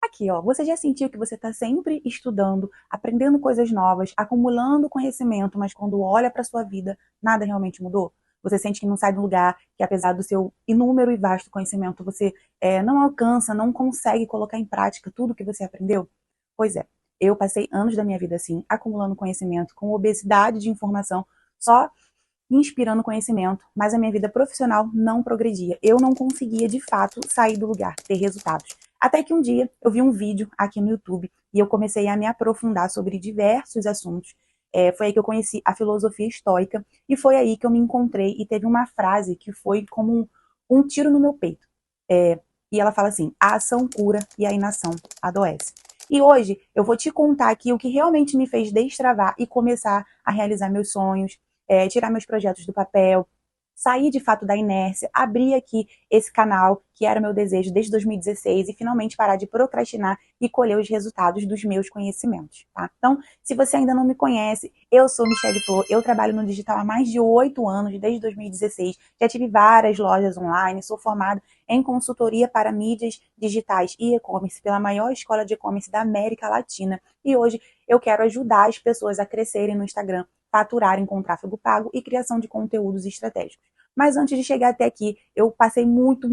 Aqui, ó, você já sentiu que você está sempre estudando, aprendendo coisas novas, acumulando conhecimento, mas quando olha para sua vida, nada realmente mudou? Você sente que não sai do lugar, que apesar do seu inúmero e vasto conhecimento, você não alcança, não consegue colocar em prática tudo que você aprendeu? Pois é, eu passei anos da minha vida assim, acumulando conhecimento, com obesidade de informação, só inspirando conhecimento, mas a minha vida profissional não progredia. Eu não conseguia, de fato, sair do lugar, ter resultados. Até que um dia eu vi um vídeo aqui no YouTube e eu comecei a me aprofundar sobre diversos assuntos. Foi aí que eu conheci a filosofia estoica e foi aí que eu me encontrei e teve uma frase que foi como um tiro no meu peito. E ela fala assim: a ação cura e a inação adoece. E hoje eu vou te contar aqui o que realmente me fez destravar e começar a realizar meus sonhos, tirar meus projetos do papel, sair de fato da inércia, abrir aqui esse canal, que era meu desejo desde 2016, e finalmente parar de procrastinar e colher os resultados dos meus conhecimentos, tá? Então, se você ainda não me conhece, eu sou Michelle Flor, eu trabalho no digital há mais de 8 anos, desde 2016, já tive várias lojas online, sou formada em consultoria para mídias digitais e e-commerce pela maior escola de e-commerce da América Latina, e hoje eu quero ajudar as pessoas a crescerem no Instagram, faturarem com tráfego pago e criação de conteúdos estratégicos. Mas antes de chegar até aqui, eu passei muito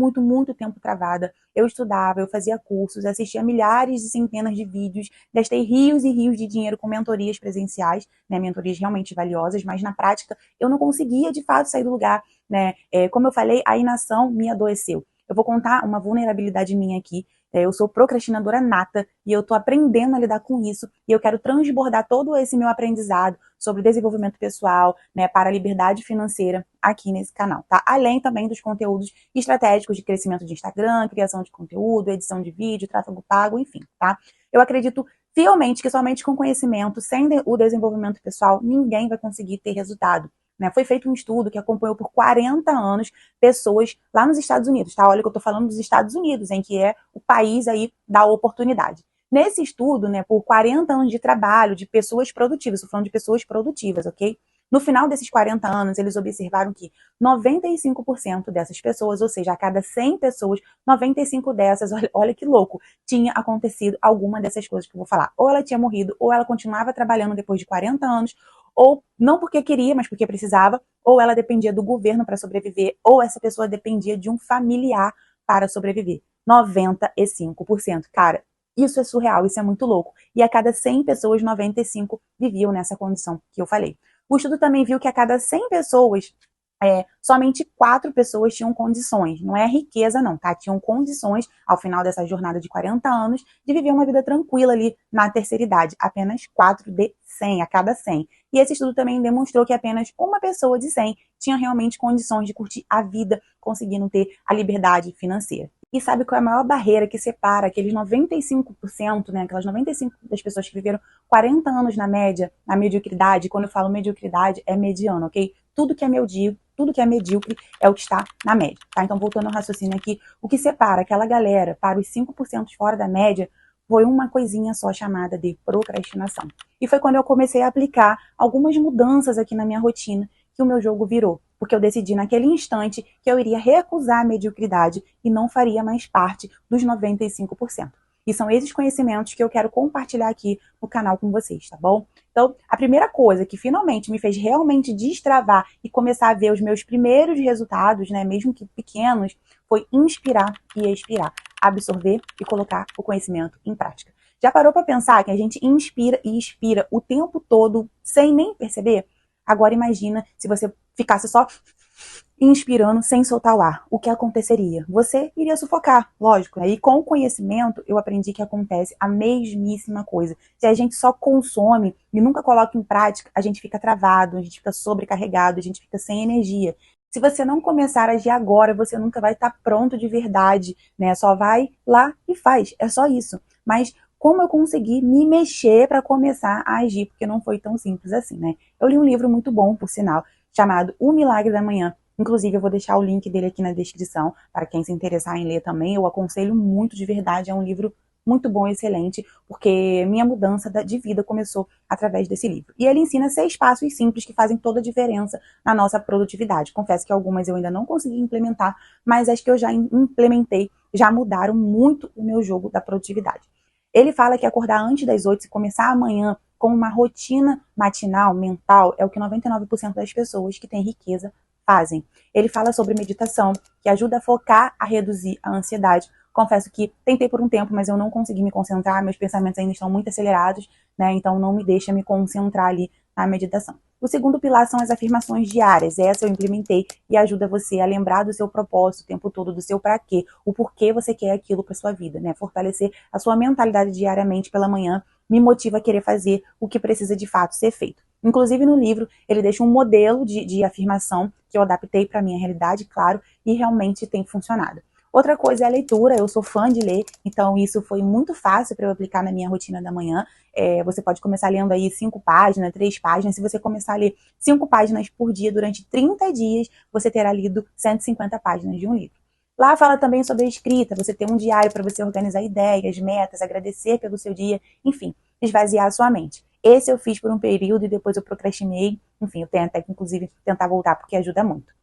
tempo travada. Eu estudava, eu fazia cursos, assistia milhares e centenas de vídeos, gastei rios e rios de dinheiro com mentorias presenciais, né, mentorias realmente valiosas, mas na prática eu não conseguia de fato sair do lugar, né? Como eu falei, a inação me adoeceu. Eu vou contar uma vulnerabilidade minha aqui. Eu sou procrastinadora nata e eu tô aprendendo a lidar com isso e eu quero transbordar todo esse meu aprendizado sobre desenvolvimento pessoal, né, para a liberdade financeira aqui nesse canal, tá? Além também dos conteúdos estratégicos de crescimento de Instagram, criação de conteúdo, edição de vídeo, tráfego pago, enfim, tá? Eu acredito fielmente que somente com conhecimento, sem o desenvolvimento pessoal, ninguém vai conseguir ter resultado. Né? Foi feito um estudo que acompanhou por 40 anos pessoas lá nos Estados Unidos, tá? Olha que eu tô falando dos Estados Unidos, em que é o país aí da oportunidade. Nesse estudo, né, por 40 anos de trabalho de pessoas produtivas, estou falando de pessoas produtivas, ok? No final desses 40 anos, eles observaram que 95% dessas pessoas, ou seja, a cada 100 pessoas, 95 dessas, olha que louco, tinha acontecido alguma dessas coisas que eu vou falar. Ou ela tinha morrido, ou ela continuava trabalhando depois de 40 anos, ou não porque queria, mas porque precisava, ou ela dependia do governo para sobreviver, ou essa pessoa dependia de um familiar para sobreviver. 95%. Cara, isso é surreal, isso é muito louco. E a cada 100 pessoas, 95 viviam nessa condição que eu falei. O estudo também viu que a cada 100 pessoas, somente 4 pessoas tinham condições. Não é riqueza, não, tá? Tinham condições, ao final dessa jornada de 40 anos, de viver uma vida tranquila ali na terceira idade. Apenas 4 de 100, a cada 100. E esse estudo também demonstrou que apenas uma pessoa de 100 tinha realmente condições de curtir a vida, conseguindo ter a liberdade financeira. E sabe qual é a maior barreira que separa aqueles 95%, né, aquelas 95% das pessoas que viveram 40 anos na média, na mediocridade? Quando eu falo mediocridade, é mediano, ok? Tudo que é medíocre é o que está na média, tá? Então, voltando ao raciocínio aqui, o que separa aquela galera para os 5% fora da média foi uma coisinha só chamada de procrastinação. E foi quando eu comecei a aplicar algumas mudanças aqui na minha rotina que o meu jogo virou. Porque eu decidi naquele instante que eu iria recusar a mediocridade e não faria mais parte dos 95%. E são esses conhecimentos que eu quero compartilhar aqui no canal com vocês, tá bom? Então, a primeira coisa que finalmente me fez realmente destravar e começar a ver os meus primeiros resultados, né, mesmo que pequenos, foi inspirar e expirar, absorver e colocar o conhecimento em prática. Já parou para pensar que a gente inspira e expira o tempo todo sem nem perceber? Agora imagina se você ficasse só inspirando sem soltar o ar. O que aconteceria? Você iria sufocar, lógico, né? E com o conhecimento, eu aprendi que acontece a mesmíssima coisa. Se a gente só consome e nunca coloca em prática, a gente fica travado, a gente fica sobrecarregado, a gente fica sem energia. Se você não começar a agir agora, você nunca vai estar pronto de verdade, né? Só vai lá e faz. É só isso. Mas como eu consegui me mexer para começar a agir? Porque não foi tão simples assim, né? Eu li um livro muito bom, por sinal, chamado O Milagre da Manhã. Inclusive, eu vou deixar o link dele aqui na descrição, para quem se interessar em ler também. Eu aconselho muito, de verdade, é um livro muito bom e excelente, porque minha mudança de vida começou através desse livro. E ele ensina 6 passos simples que fazem toda a diferença na nossa produtividade. Confesso que algumas eu ainda não consegui implementar, mas as que eu já implementei já mudaram muito o meu jogo da produtividade. Ele fala que acordar antes das 8 e começar amanhã com uma rotina matinal, mental, é o que 99% das pessoas que têm riqueza fazem. Ele fala sobre meditação, que ajuda a focar, a reduzir a ansiedade. Confesso que tentei por um tempo, mas eu não consegui me concentrar, meus pensamentos ainda estão muito acelerados, né? Então não me deixa me concentrar ali na meditação. O segundo pilar são as afirmações diárias. Essa eu implementei e ajuda você a lembrar do seu propósito o tempo todo, do seu pra quê, o porquê você quer aquilo para sua vida, né? Fortalecer a sua mentalidade diariamente pela manhã me motiva a querer fazer o que precisa de fato ser feito. Inclusive no livro ele deixa um modelo de afirmação que eu adaptei para a minha realidade, claro, e realmente tem funcionado. Outra coisa é a leitura, eu sou fã de ler, então isso foi muito fácil para eu aplicar na minha rotina da manhã. Você pode começar lendo aí 5 páginas, 3 páginas. Se você começar a ler 5 páginas por dia durante 30 dias, você terá lido 150 páginas de um livro. Lá fala também sobre a escrita, você ter um diário para você organizar ideias, metas, agradecer pelo seu dia, enfim, esvaziar a sua mente. Esse eu fiz por um período e depois eu procrastinei. Enfim, eu tenho até que, inclusive, tentar voltar porque ajuda muito.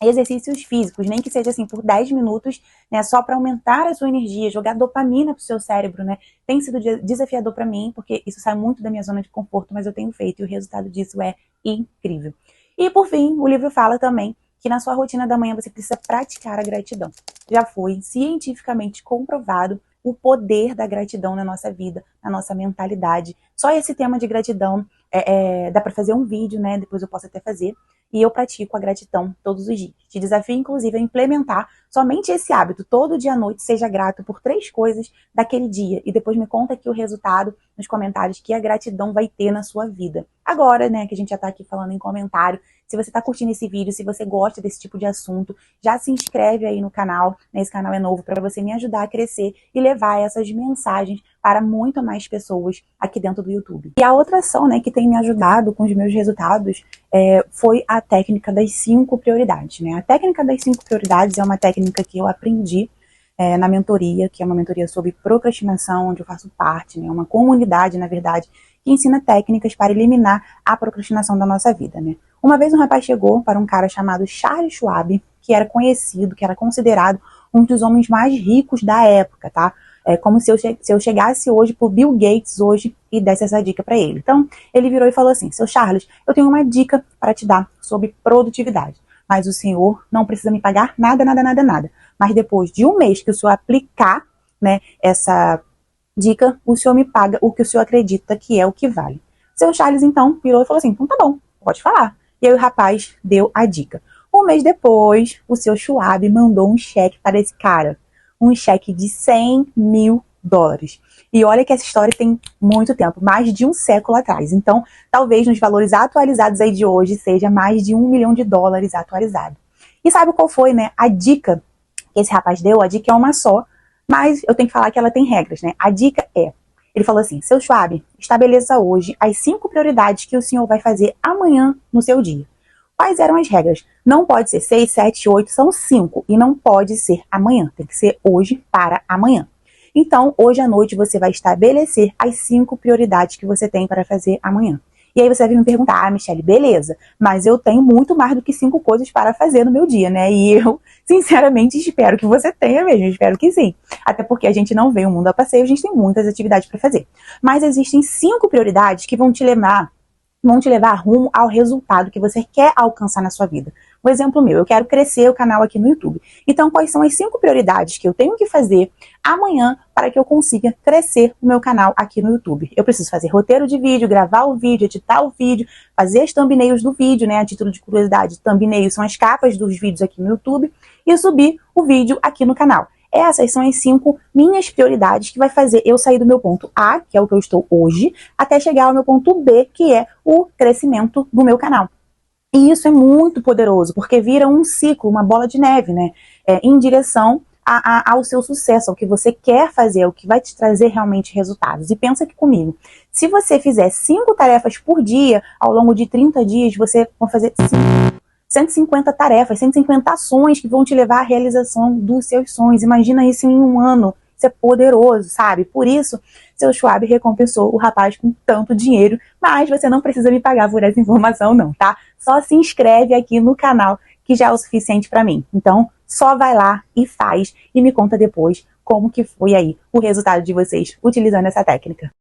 Exercícios físicos, nem que seja assim por 10 minutos, né, só para aumentar a sua energia, jogar dopamina pro seu cérebro, né, tem sido desafiador para mim, porque isso sai muito da minha zona de conforto, mas eu tenho feito e o resultado disso é incrível. E por fim, o livro fala também que na sua rotina da manhã você precisa praticar a gratidão. Já foi cientificamente comprovado o poder da gratidão na nossa vida, na nossa mentalidade. Só esse tema de gratidão, dá para fazer um vídeo, né? Depois eu posso até fazer. E eu pratico a gratidão todos os dias. Te desafio, inclusive, a implementar somente esse hábito. Todo dia à noite, seja grato por 3 coisas daquele dia. E depois me conta aqui o resultado nos comentários que a gratidão vai ter na sua vida. Agora, né, que a gente já tá aqui falando em comentário, se você tá curtindo esse vídeo, se você gosta desse tipo de assunto, já se inscreve aí no canal. Né, esse canal é novo para você me ajudar a crescer e levar essas mensagens para muito mais pessoas aqui dentro do YouTube. E a outra ação, né, que tem me ajudado com os meus resultados foi a técnica das 5 prioridades. Né? A técnica das 5 prioridades é uma técnica que eu aprendi na mentoria, que é uma mentoria sobre procrastinação, onde eu faço parte, né? Uma comunidade, na verdade, que ensina técnicas para eliminar a procrastinação da nossa vida. Né? Uma vez um rapaz chegou para um cara chamado Charles Schwab, que era conhecido, que era considerado um dos homens mais ricos da época, tá? É como se eu chegasse hoje pro Bill Gates hoje e desse essa dica para ele. Então, ele virou e falou assim: seu Charles, eu tenho uma dica para te dar sobre produtividade, mas o senhor não precisa me pagar nada, nada, nada, nada. Mas depois de um mês que o senhor aplicar, né, essa dica, o senhor me paga o que o senhor acredita que é o que vale. Seu Charles, então, virou e falou assim: então tá bom, pode falar. E aí o rapaz deu a dica. Um mês depois, o seu Schwab mandou um cheque para esse cara. Um cheque de $100 mil. E olha que essa história tem muito tempo, mais de um século atrás. Então, talvez nos valores atualizados aí de hoje, seja mais de $1 milhão atualizado. E sabe qual foi, né, a dica que esse rapaz deu? A dica é uma só, mas eu tenho que falar que ela tem regras, né? A dica é, ele falou assim: seu Schwab, estabeleça hoje as 5 prioridades que o senhor vai fazer amanhã no seu dia. Quais eram as regras? Não pode ser 6, 7, 8, são 5. E não pode ser amanhã. Tem que ser hoje para amanhã. Então, hoje à noite você vai estabelecer as 5 prioridades que você tem para fazer amanhã. E aí você vai me perguntar: Michelle, beleza, mas eu tenho muito mais do que 5 coisas para fazer no meu dia, né? E eu, sinceramente, espero que você tenha mesmo. Espero que sim. Até porque a gente não vê o mundo a passeio, a gente tem muitas atividades para fazer. Mas existem 5 prioridades que vão te levar rumo ao resultado que você quer alcançar na sua vida. Um exemplo meu: eu quero crescer o canal aqui no YouTube. Então, quais são as 5 prioridades que eu tenho que fazer amanhã para que eu consiga crescer o meu canal aqui no YouTube? Eu preciso fazer roteiro de vídeo, gravar o vídeo, editar o vídeo, fazer as thumbnails do vídeo, né? A título de curiosidade, thumbnails são as capas dos vídeos aqui no YouTube, e subir o vídeo aqui no canal. Essas são as 5 minhas prioridades que vai fazer eu sair do meu ponto A, que é o que eu estou hoje, até chegar ao meu ponto B, que é o crescimento do meu canal. E isso é muito poderoso, porque vira um ciclo, uma bola de neve, né? Em direção ao seu sucesso, ao que você quer fazer, ao que vai te trazer realmente resultados. E pensa aqui comigo: se você fizer 5 tarefas por dia, ao longo de 30 dias, você vai fazer 150 tarefas, 150 ações que vão te levar à realização dos seus sonhos. Imagina isso em um ano. Isso é poderoso, sabe? Por isso, seu Schwab recompensou o rapaz com tanto dinheiro, mas você não precisa me pagar por essa informação não, tá? Só se inscreve aqui no canal, que já é o suficiente para mim. Então, só vai lá e faz, e me conta depois como que foi aí o resultado de vocês utilizando essa técnica.